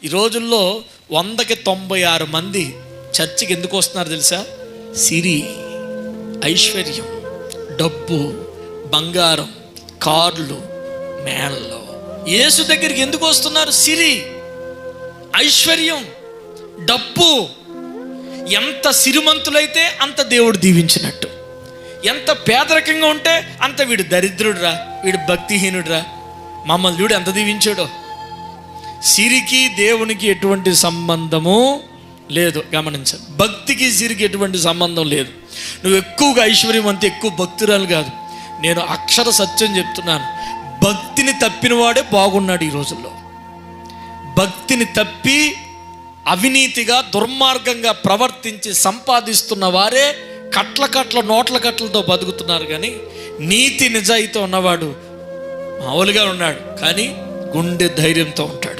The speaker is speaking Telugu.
ఈ రోజుల్లో 100కి 96 మంది చర్చికి ఎందుకు వస్తున్నారు తెలుసా? సిరి, ఐశ్వర్యం, డబ్బు, బంగారం, కార్లు, మేళ్ళలో. యేసు దగ్గరికి ఎందుకు వస్తున్నారు? సిరి, ఐశ్వర్యం, డబ్బు. ఎంత సిరిమంతులైతే అంత దేవుడు దీవించినట్టు, ఎంత పేదరికంగా ఉంటే అంత వీడు దరిద్రుడురా, వీడు భక్తిహీనుడురా, మమ్మల్ని చూడు ఎంత దీవించాడో. సిరికి దేవునికి ఎటువంటి సంబంధము లేదు. గమనించండి, భక్తికి సిరికి ఎటువంటి సంబంధం లేదు. నువ్వు ఎక్కువగా ఐశ్వర్యం అంతే ఎక్కువ భక్తురాలు కాదు. నేను అక్షర సత్యం చెప్తున్నాను, భక్తిని తప్పిన వాడే బాగున్నాడు ఈ రోజుల్లో. భక్తిని తప్పి అవినీతిగా దుర్మార్గంగా ప్రవర్తించి సంపాదిస్తున్న వారే కట్ల నోట్ల కట్లతో బతుకుతున్నారు. కానీ నీతి నిజాయితీ ఉన్నవాడు మామూలుగా ఉన్నాడు, కానీ గుండె ధైర్యంతో ఉంటాడు.